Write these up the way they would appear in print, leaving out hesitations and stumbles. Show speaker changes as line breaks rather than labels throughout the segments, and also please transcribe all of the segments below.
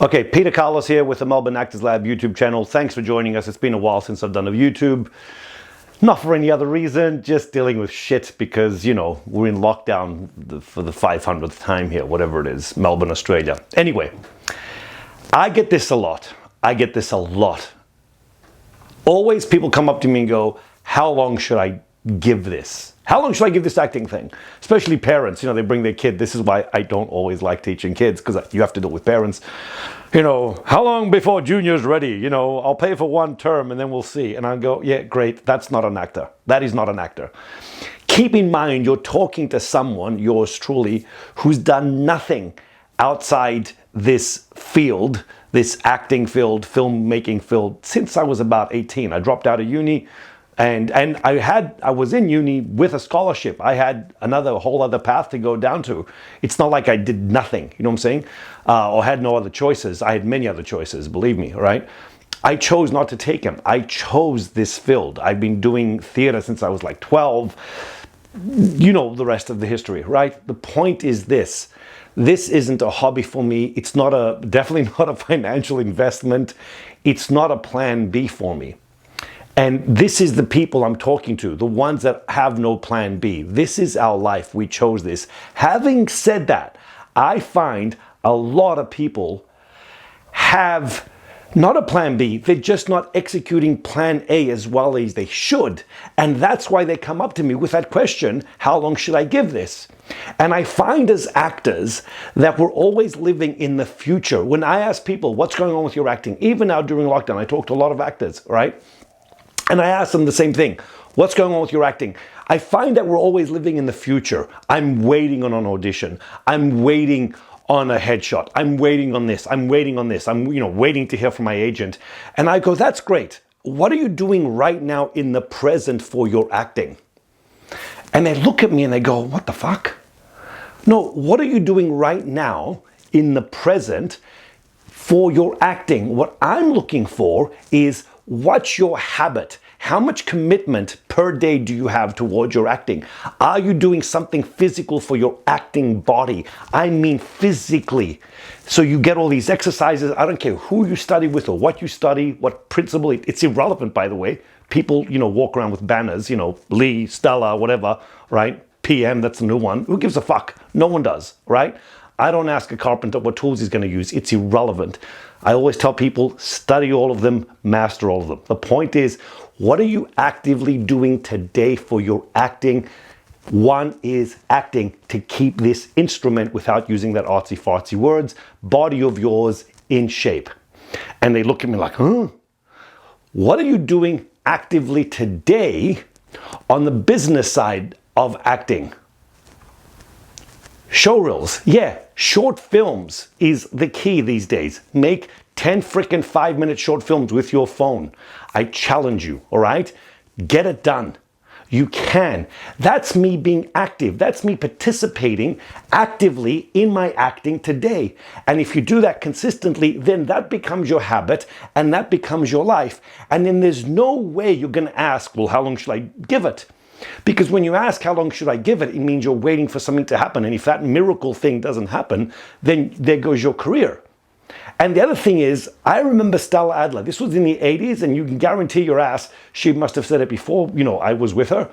Okay, Peter Carlos here with the Melbourne Actors Lab YouTube channel. Thanks for joining us. It's been a while since I've done a YouTube. Not for any other reason, just dealing with shit because, you know, we're in lockdown for the 500th time here, whatever it is, Melbourne, Australia. Anyway, I get this a lot. Always people come up to me and go, how long should I give this? How long should I give this acting thing? Especially parents, you know, they bring their kid. This is why I don't always like teaching kids, because you have to deal with parents. You know, how long before Junior's ready? You know, I'll pay for one term and then we'll see. And I go, yeah, great. That's not an actor. That is not an actor. Keep in mind, you're talking to someone, yours truly, who's done nothing outside this field, this acting field, filmmaking field, since I was about 18. I dropped out of uni. And I was in uni with a scholarship. I had a whole other path to go down to. It's not like I did nothing, you know what I'm saying? Or had no other choices. I had many other choices, believe me, right? I chose not to take them. I chose this field. I've been doing theater since I was like 12. You know the rest of the history, right? The point is this. This isn't a hobby for me. It's definitely not a financial investment. It's not a plan B for me. And this is the people I'm talking to, the ones that have no plan B. This is our life. We chose this. Having said that, I find a lot of people have not a plan B. They're just not executing plan A as well as they should. And that's why they come up to me with that question, how long should I give this? And I find as actors that we're always living in the future. When I ask people, what's going on with your acting? Even now during lockdown, I talk to a lot of actors, right? And I ask them the same thing. What's going on with your acting? I find that we're always living in the future. I'm waiting on an audition. I'm waiting on a headshot. I'm waiting on this. I'm waiting on this. I'm, waiting to hear from my agent. And I go, that's great. What are you doing right now in the present for your acting? And they look at me and they go, what the fuck? No, what are you doing right now in the present for your acting? What I'm looking for is, what's your habit? How much commitment per day do you have towards your acting? Are you doing something physical for your acting body? I mean physically. So you get all these exercises. I don't care who you study with or what you study, what principle. It's irrelevant, by the way. People, walk around with banners, Lee, Stella, whatever, right? PM, that's the new one. Who gives a fuck? No one does, right? I don't ask a carpenter what tools he's going to use. It's irrelevant. I always tell people, study all of them, master all of them. The point is, what are you actively doing today for your acting? One is acting to keep this instrument, without using that artsy-fartsy words, body of yours in shape. And they look at me like, huh? What are you doing actively today on the business side of acting? Showreels, yeah, short films is the key these days. Make 10 freaking 5-minute short films with your phone. I challenge you, all right? Get it done. You can. That's me being active. That's me participating actively in my acting today. And if you do that consistently, then that becomes your habit and that becomes your life. And then there's no way you're going to ask, well, how long should I give it? Because when you ask how long should I give it, it means you're waiting for something to happen. And if that miracle thing doesn't happen, then there goes your career. And the other thing is, I remember Stella Adler. This was in the 80s, and you can guarantee your ass she must have said it before, I was with her.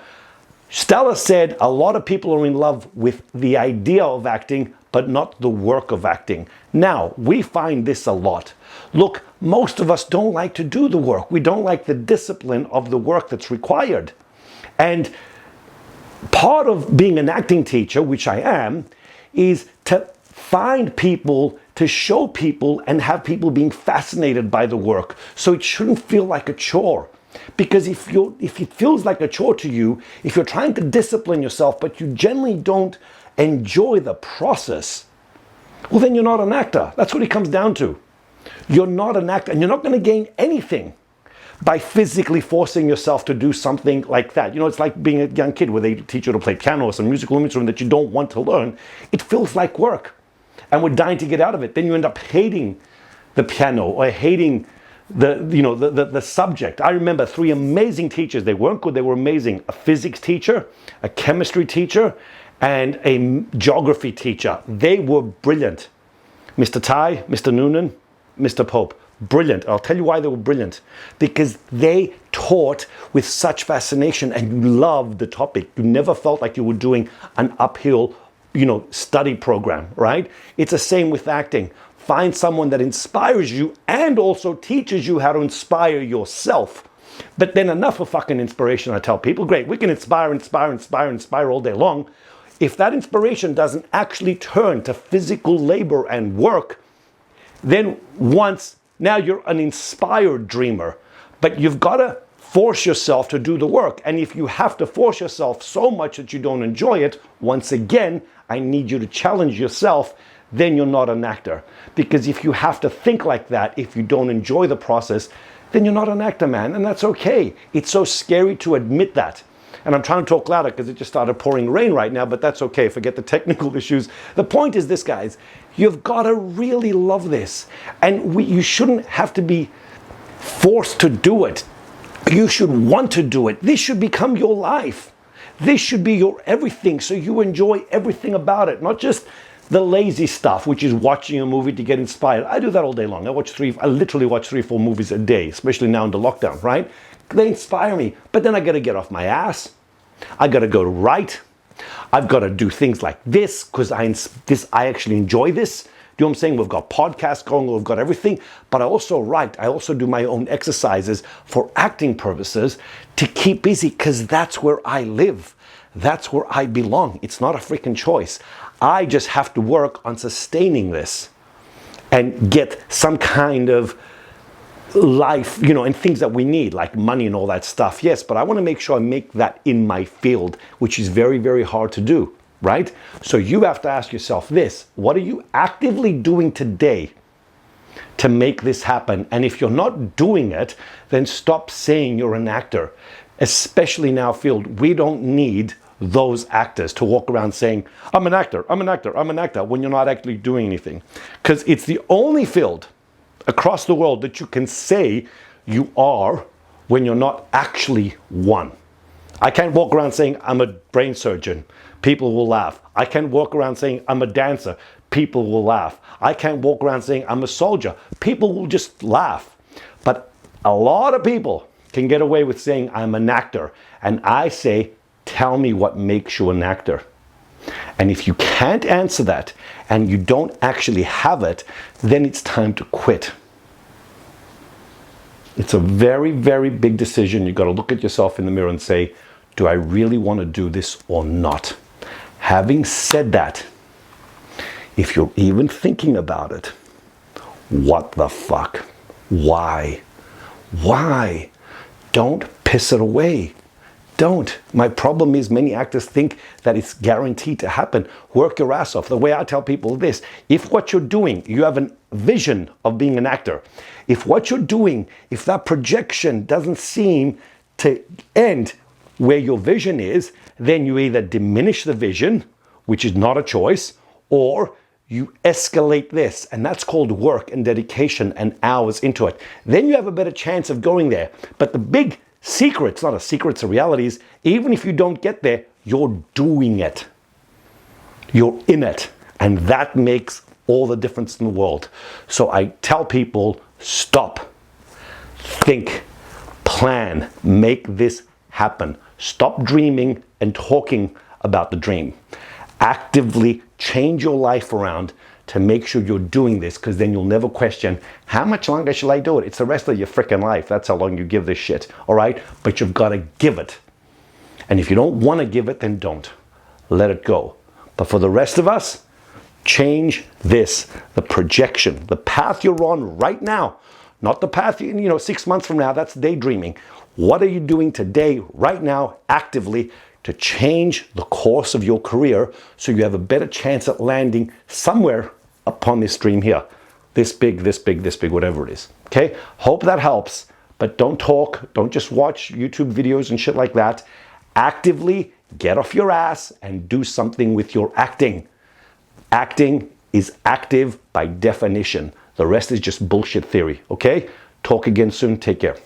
Stella said a lot of people are in love with the idea of acting, but not the work of acting. Now, we find this a lot. Look, most of us don't like to do the work. We don't like the discipline of the work that's required. And part of being an acting teacher, which I am, is to find people, to show people and have people being fascinated by the work. So it shouldn't feel like a chore. Because if it feels like a chore to you, if you're trying to discipline yourself, but you generally don't enjoy the process, well, then you're not an actor. That's what it comes down to. You're not an actor, and you're not going to gain anything by physically forcing yourself to do something like that. It's like being a young kid where they teach you to play piano or some musical instrument that you don't want to learn. It feels like work, and we're dying to get out of it. Then you end up hating the piano or hating the subject. I remember 3 amazing teachers. They weren't good, they were amazing. A physics teacher, a chemistry teacher, and a geography teacher. They were brilliant. Mr. Tai, Mr. Noonan, Mr. Pope. Brilliant. I'll tell you why they were brilliant. Because they taught with such fascination and you loved the topic. You never felt like you were doing an uphill, study program, right? It's the same with acting. Find someone that inspires you and also teaches you how to inspire yourself. But then enough of fucking inspiration, I tell people. Great, we can inspire all day long. If that inspiration doesn't actually turn to physical labor and work, then now you're an inspired dreamer. But you've got to force yourself to do the work. And if you have to force yourself so much that you don't enjoy it, once again, I need you to challenge yourself. Then you're not an actor. Because if you have to think like that, if you don't enjoy the process, then you're not an actor, man. And that's okay. It's so scary to admit that. And I'm trying to talk louder because it just started pouring rain right now, but that's okay. Forget the technical issues. The point is this, guys. You've got to really love this. And you shouldn't have to be forced to do it. You should want to do it. This should become your life. This should be your everything, so you enjoy everything about it, not just the lazy stuff, which is watching a movie to get inspired. I do that all day long. I literally watch 3 or 4 movies a day, especially now in the lockdown, right? They inspire me, but then I got to get off my ass. I got to go to write. I've got to do things like this because I actually enjoy this. Do you know what I'm saying? We've got podcasts going, we've got everything, but I also write. I also do my own exercises for acting purposes to keep busy because that's where I live. That's where I belong. It's not a freaking choice. I just have to work on sustaining this and get some kind of life, and things that we need, like money and all that stuff. Yes, but I want to make sure I make that in my field, which is very, very hard to do, right? So you have to ask yourself this: what are you actively doing today to make this happen? And if you're not doing it, then stop saying you're an actor. Especially in our field, we don't need those actors to walk around saying, I'm an actor, when you're not actually doing anything. Because it's the only field across the world that you can say you are when you're not actually one. I can't walk around saying I'm a brain surgeon. People will laugh. I can't walk around saying I'm a dancer. People will laugh. I can't walk around saying I'm a soldier. People will just laugh. But a lot of people can get away with saying I'm an actor. And I say, tell me what makes you an actor. And if you can't answer that and you don't actually have it, then it's time to quit. It's a very, very big decision. You've got to look at yourself in the mirror and say, do I really want to do this or not? Having said that, if you're even thinking about it, what the fuck? Why? Why? Don't piss it away. Don't. My problem is many actors think that it's guaranteed to happen. Work your ass off. The way I tell people this: if what you're doing, you have a vision of being an actor. If what you're doing, if that projection doesn't seem to end where your vision is, then you either diminish the vision, which is not a choice, or you escalate this. And that's called work and dedication and hours into it. Then you have a better chance of going there. But the big secret, it's not a secret, it's a reality, is even if you don't get there, you're doing it. You're in it. And that makes all the difference in the world. So I tell people, stop, think, plan, make this happen. Stop dreaming and talking about the dream. Actively change your life around to make sure you're doing this, because then you'll never question, how much longer shall I do it? It's the rest of your freaking life. That's how long you give this shit, all right? But you've got to give it. And if you don't want to give it, then don't. Let it go. But for the rest of us, change this, the projection, the path you're on right now, not the path, 6 months from now, that's daydreaming. What are you doing today, right now, actively, to change the course of your career so you have a better chance at landing somewhere upon this dream here? This big, whatever it is. Okay? Hope that helps. But don't talk. Don't just watch YouTube videos and shit like that. Actively get off your ass and do something with your acting. Acting is active by definition. The rest is just bullshit theory. Okay? Talk again soon. Take care.